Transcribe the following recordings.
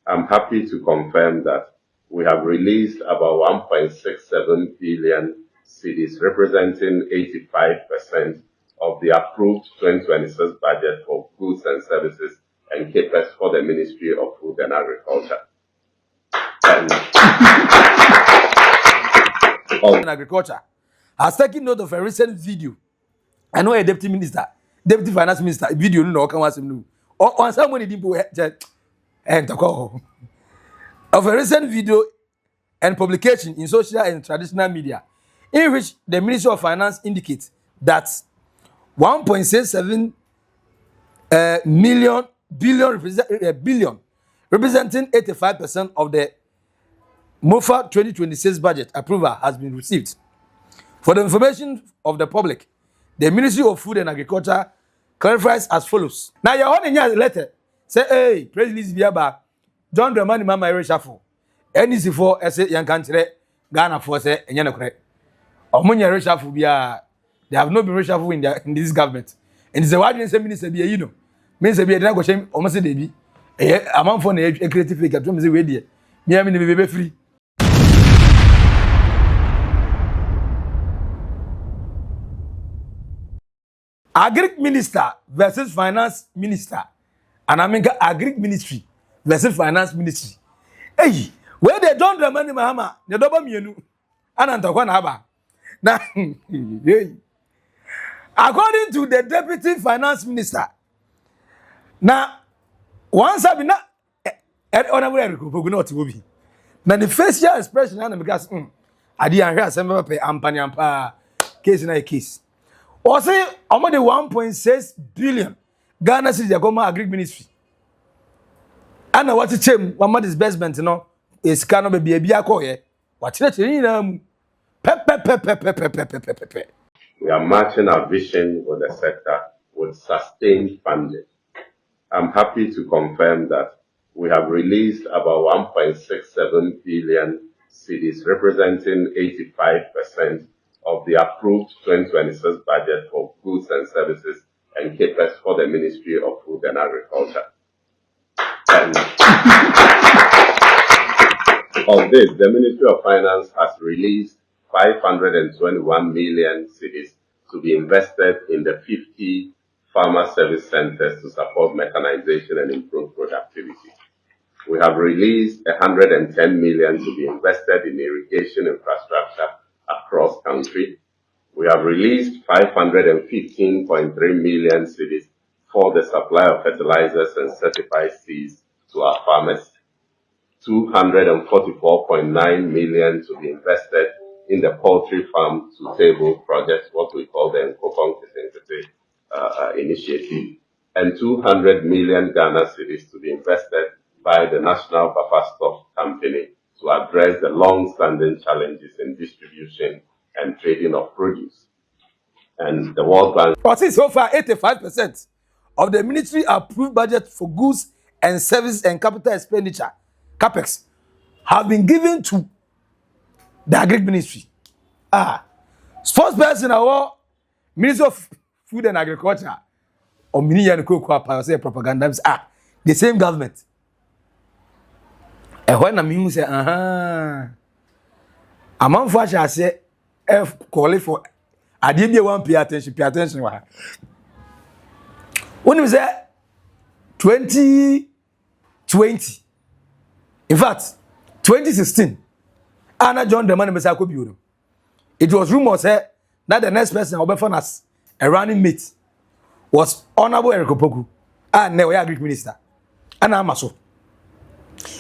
I'm happy to confirm that we have released about 1.67 billion cedis, representing 85% of the approved 2026 budget for goods and services and CAPEX for the Ministry of Food and Agriculture. And Agriculture has taken note of a recent video. I know a deputy finance minister, video no can was new. Or somebody didn't and of a recent video and publication in social and traditional media, in which the Ministry of Finance indicates that 1.67 billion representing 85% of the MOFA 2026 budget approval has been received. For the information of the public, the Ministry of Food and Agriculture clarifies as follows. Now, you're holding your letter. Say, hey, President Biaba, John Dramani Mama reshuffle. NDC for say young country, Ghana for say, and Yanokre. Omunya reshuffle bia. They have not been reshuffle in this government. And it's a wide minister be you know. Means be a go shame almost debi. Among for a creative figure to me way there. Me am be free. Agric Minister versus Finance Minister. And I mean Agric Ministry versus Finance Ministry. Hey, where they don't remember Mahama, the double mienu. Anantokwan haba. Now, according to the Deputy Finance Minister, now, once I've been not now the facial expression and because I didn't hear some pay ampanya case in a case. Or say almost 1.6 billion Ghana cedis the government Agric Ministry. And what it came, one disbursement, you know, is kind of a baby. What we are matching our vision with the sector with sustained funding. I'm happy to confirm that we have released about 1.67 billion cedis, representing 85% of the approved 2026 budget for goods and services and CAPEX for the Ministry of Food and Agriculture. And of this, the Ministry of Finance has released 521 million cedis to be invested in the 50 farmer service centers to support mechanization and improve productivity. We have released 110 million to be invested in irrigation infrastructure across country. We have released 515.3 million cedis for the supply of fertilizers and certified seeds to our farmers. 244.9 million to be invested in the poultry farm to table project, what we call the Nkokong initiative, and 200 million Ghana cedis to be invested by the National Buffer Stock Company to address the long-standing challenges in distribution and trading of produce. And the World Bank. So far, 85% of the ministry approved budget for goods and services and capital expenditure, CAPEX, have been given to the Agric Ministry. Spokesperson our Minister of Food and Agriculture, or Billian say propaganda, the same government. And when I say, among fashion, I say, F call for, I didn't want pay attention. When you say 2020, in fact, 2016, Anna John the man Messiah Bureau. It was rumors that the next person will be for us, a running mate, was Honorable Eric Opoku, and now Agric Minister, and I'm so.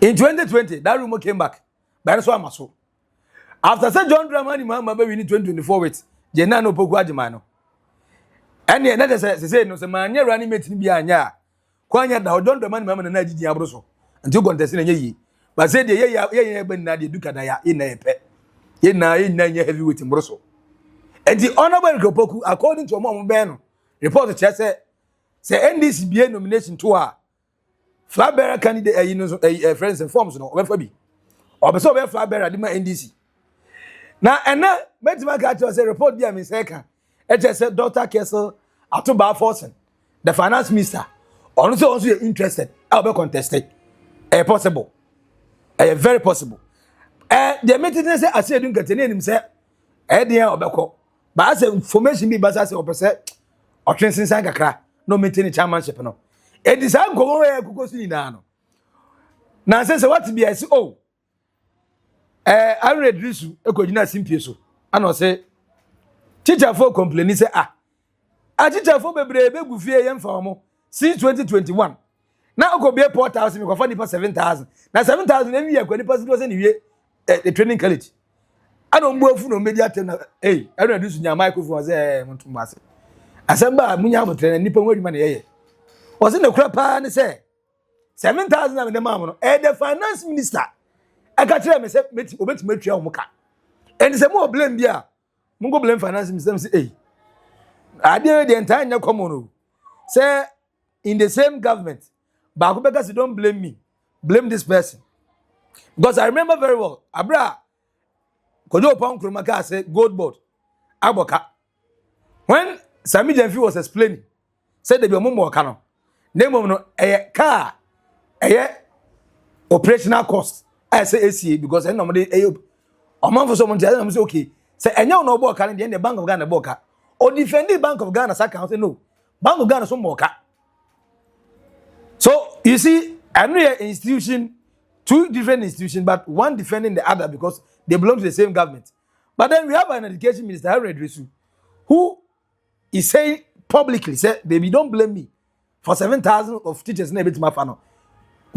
In 2020, that rumor came back. But that's why I'm so. After Sir John Dramani Mama, we need 2024 with Jenano Poguajimano. And the another say, no, the man, you're running mate in Bianya. Quanya, thou don't demand Mamma and Nadi Diabroso, and you contest in a ye. But said the ye, Ben Nadi Ducadaya in a pet. Ye na in 9 year heavyweight in Brosso. And the Honorable Gopoku, according to Mom Ben, report the chest say NDC BA nomination to her. Flag bearer candidate, friends and forms, no, be. Or so be flag bearer, NDC. Now, and now, Benjamin Carter say report be a mistake. It just said Dr. Kessel, Atoba Forsen, the finance minister, also interested, I'll be contested. possible. Very possible. The maintenance say I say don't get any say there obeko. But as information be basa say opese o twensen kakra no maintain chairmanship no. E design go we kukosu ni na no. Na say what be I say oh I read this ekojina simpie so. Ana say teacher for complain say a teacher for bebre be gu fie yem fa omo since 2021. Now go be a 4,000 me go for nipa 7,000. Na 7,000 every year go nipa do say ni wie the training college. I don't move no media ten hey I don't do nya microphone say montum ase. Asamba munya mo train nipa wadi ma na ye. O se ne kura pa ne say 7,000 na me dem am no the finance minister I got tell me say obeti matua o muka. And say mo blame bia mo go blame finance minister say hey ade the entire nya common o. Say in the same government Bakubeka don't blame me. Blame this person. Because I remember very well. Abra Kojo Pong Krumaka said gold board. Aboka. When Sami Jenfi was explaining, said there be a mumo kano. Name of no a car a operational cost. I say ACA because I normally a month for someone to say okay. Say and you no boka in the Bank of Ghana boka. Or defend the Bank of Ghana account say no. Bank of Ghana some boka. So you see, another institution, two different institutions, but one defending the other because they belong to the same government. But then we have an education minister, who is saying publicly, say, baby, don't blame me for 7,000 of teachers in a bit mafano.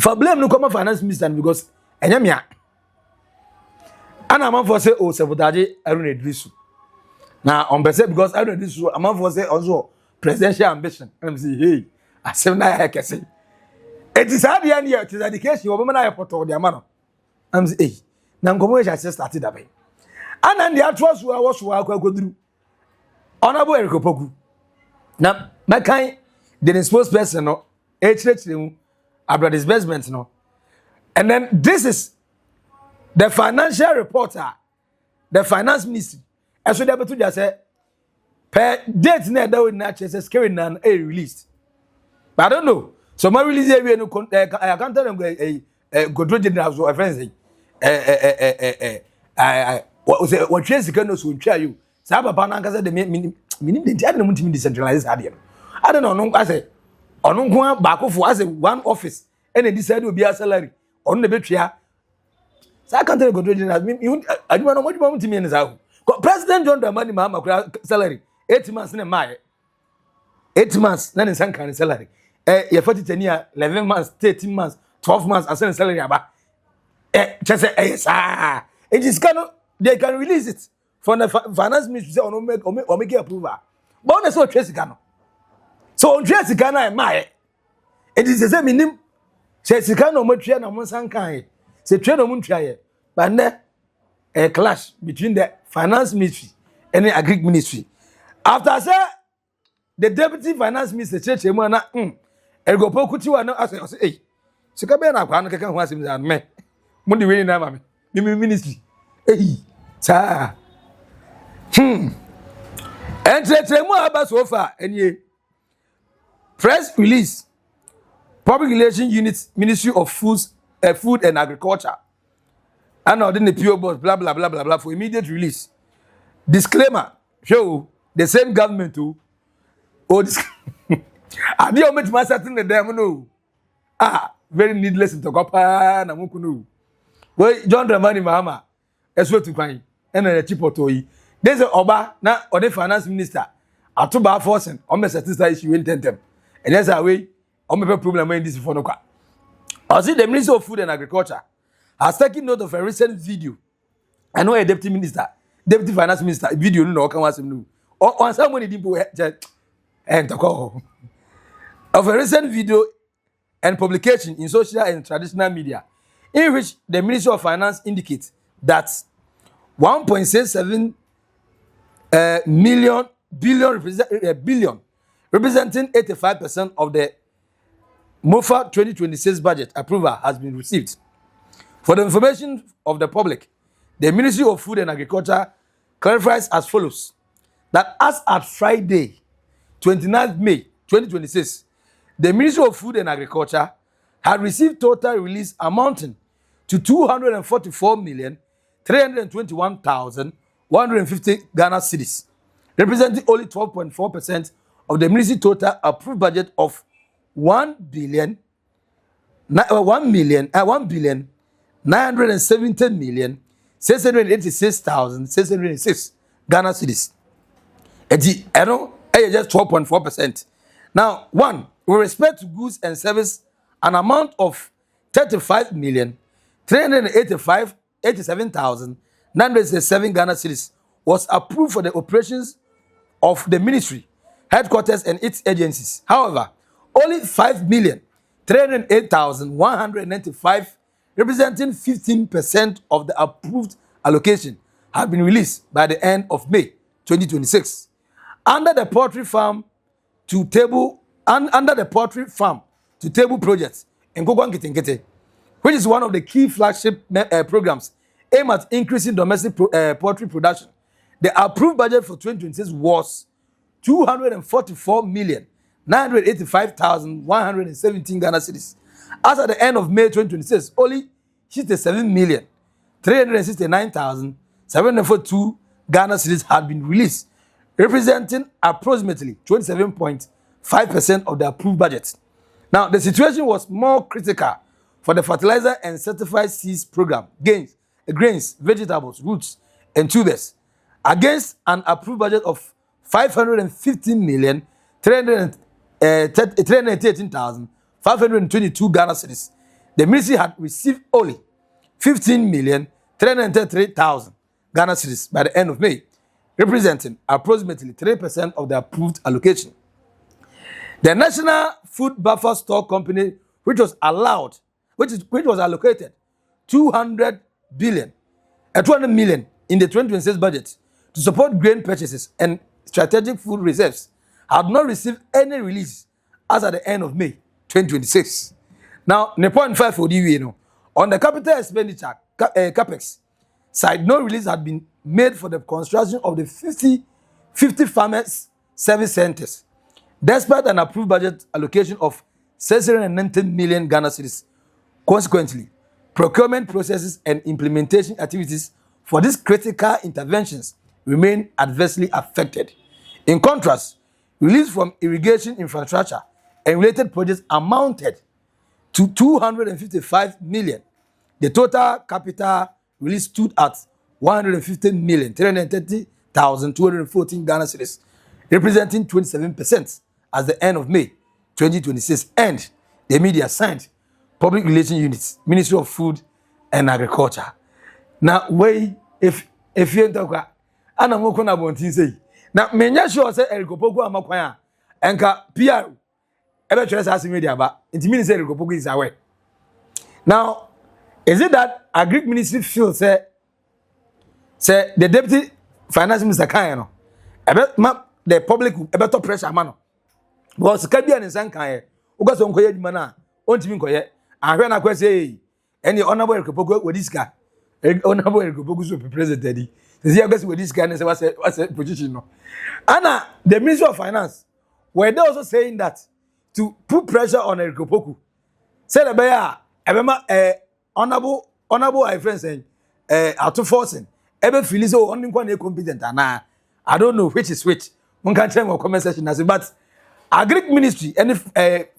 For blame no come finance minister because enyamia. And I'm for say, oh, sabotage Aaron Idrisu. Now on because Aaron Idrisu, I'm for say also presidential ambition. And I'm saying, hey, I say na I can say. It is hard here, it is education, woman I put on the man. I'm saying, hey, now come just started that way. And then the atrocious was go through. Honorable Eric Opoku. Now, my kind, the disposed person, no, about disbursement, no. And then this is the financial reporter, the finance minister. As we have to just say, per date, that would not just carry none a released. But I don't know. So my release area no I can't tell them control general so friends what trace can no so try you say papa na nka say the minim the entire no mutimi decentralize ade I don't know no I say ono nko baakofo as one office and they decide obi a salary ono na betwia say I can't tell control general aduma no mutimi ne say President John Dramani Mahama salary 8 months na mai 8 months na ne sankan salary your 11 months, 13 months, 12 months, and send salary about. Just say yes, it is cannot. They can release it from the finance ministry say or make approval. But on the so trace cannot. So on trace cannot my. It is the same minimum. Say cannot much train on sankai. Say train on try. But there a clash between the finance ministry and the Agric Ministry. After say the deputy finance minister church na Ergo Pokuti wa no say hey sika be na kwa no keka ho asim za me mo de we na ma me ministry hey sa entre mo aba so far enie press release public relations unit Ministry of Food and Agriculture and ordin the PO boss blah blah blah blah blah for immediate release disclaimer show the same government too oh this I dey omit my certain the dem no. Very needless to go pa na muku no. We John Dramani Mahama eswe to kwan e na chipoto yi. This oba na ode finance minister atoba forcing o me certain issue intentem. And that's how we o me problem in this for no kwa. I see the Minister of Food and Agriculture has taken note of a recent video. I know a deputy finance minister video no kan wasem no. On someone dey and to call of a recent video and publication in social and traditional media in which the Ministry of Finance indicates that 1.67 billion representing 85% of the MOFA 2026 budget approval has been received. For the information of the public, the Ministry of Food and Agriculture clarifies as follows that as at Friday 29th May 2026, the Ministry of Food and Agriculture had received total release amounting to 244,321,150 Ghana cedis, representing only 12.4% of the ministry total approved budget of 1,970,686,606 Ghana cedis. Just 12.4%. Now, one, with respect to goods and service, an amount of 35,387,907 Ghana cedis was approved for the operations of the ministry, headquarters, and its agencies. However, only 5,308,195, representing 15% of the approved allocation, had been released by the end of May 2026. Under the poultry farm to table projects in Kogwan Kitinkete, which is one of the key flagship programs aimed at increasing domestic poultry production, the approved budget for 2026 was 244,985,117 Ghana cedis. As at the end of May 2026, only 67,369,742 Ghana cedis had been released, representing approximately 27.5% of the approved budget. Now, the situation was more critical for the fertilizer and certified seeds program, grains, vegetables, roots, and tubers, against an approved budget of 515,313,522 Ghana cedis. The ministry had received only 15,333,000 Ghana cedis by the end of May, representing approximately 3% of the approved allocation. The National Food Buffer Stock Company, which was allocated 200 million in the 2026 budget to support grain purchases and strategic food reserves, had not received any release as at the end of May 2026. Now, the point 5 for the on the capital expenditure CAPEX side, no release had been made for the construction of the 50 farmers service centers, despite an approved budget allocation of 690 million Ghana cedis. Consequently, procurement processes and implementation activities for these critical interventions remain adversely affected. In contrast, release from irrigation infrastructure and related projects amounted to 255 million. The total capital release stood at 150,330,214 Ghana cedis, representing 27% at the end of May 2026, and the media signed Public Relations Units, Ministry of Food and Agriculture. Now, if you talk, I'm not going to say. Now, many sure say Agric Minister amakwanya, enka PR, ebe chole sa media ba. It means Agric Minister is aware. Now, is it that Agric Ministry feels say the Deputy Finance Minister can the public ebe to pressure man. Because Billian is saying, "Uga so nkoye di mana, ontimi nkoye." Ahwe na kwese, any honorable Agric with this guy, honorable Agric so president. This year, guess with this guy, what's a position? No, Anna, the Minister of Finance, were they also saying that to put pressure on Agric? Say the bear, honorable, I friend saying, out to forcing, ever feel so only one competent, and I don't know which is which. One can't tell me what comment section as but Agric Ministry and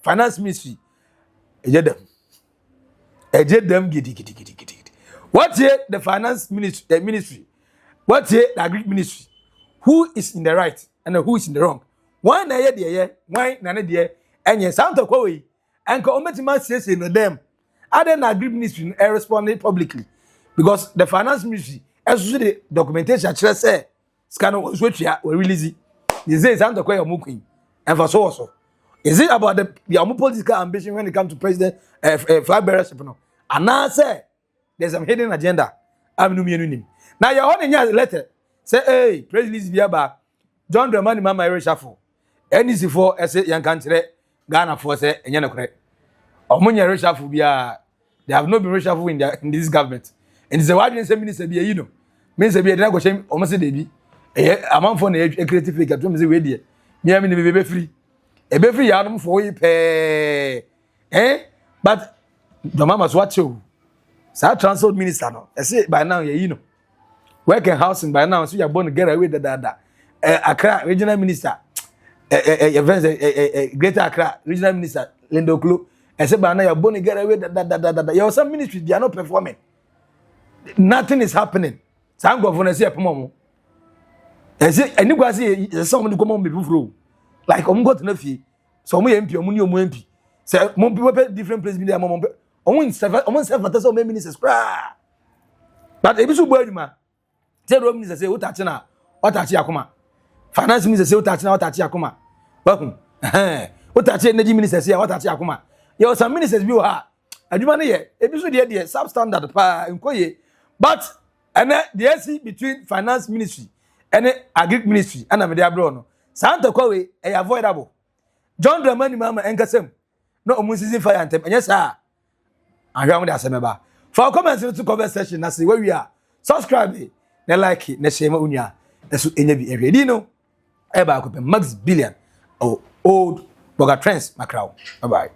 Finance Ministry, them giddy. What here the Finance Ministry? What here the Agric Ministry? Who is in the right and who is in the wrong? Why na ye there? Why na ne there? And yes, Santa Koi and Cometima says in them. Other than Agric Ministry responded publicly because the Finance Ministry, as the documentation just say, scan was which we releasing. Is it Santa Koi or Mukin? And for so also. Is it about the political ambition when it comes to president flag bearers? And now say there's some hidden agenda. I'm no meaning. Now you're holding your letter. Say, hey, President Biaba, John Dramani Mama reshuffle. NDC for say young country, Ghana for say and Yanakre. Omunya reshuffle bia. They have not been reshuffle in this government. And it's a wide minister be you know. Means be na go shame almost dey bi. Amount for a creative figure to me say we dey. Me am be free. E be free ya no for you pay. But the mama's watch you. So transport minister no. I say by now you know. Working housing by now, so you're born to get away with that. Accra regional minister, Greater Accra regional minister, Lindo Klu. I said by now you're born to get away with that. You have some ministries they are not performing. Nothing is happening. So I'm going to say a pomo. I say, and you guys see someone come on people through. Like I'm going to know fee. So me MP, money MP. Say more people different places. Me mom. On self at so many ministers. But if you boy man. Say the minister say what na what achi akoma. Finance minister say what achi akoma. Welcome. What achi energy minister say what achi akoma. There are some ministers bi ha. Adwuma ne ye ebiso de substandard pa nkoye. But and the SC between finance ministry and agric ministry and am dey abro no. Santa kwawe e avoidable. John Dramani mama enkasem. No omun season fire antem. Enye sa. Ahwa mo dey asemeba. For comments to conversation na say where we are. Subscribe. Na like na share ma unya eso enya bi ehwedi no e ba ko pe Max Billian o Oldboga Trends Macau. Bye bye.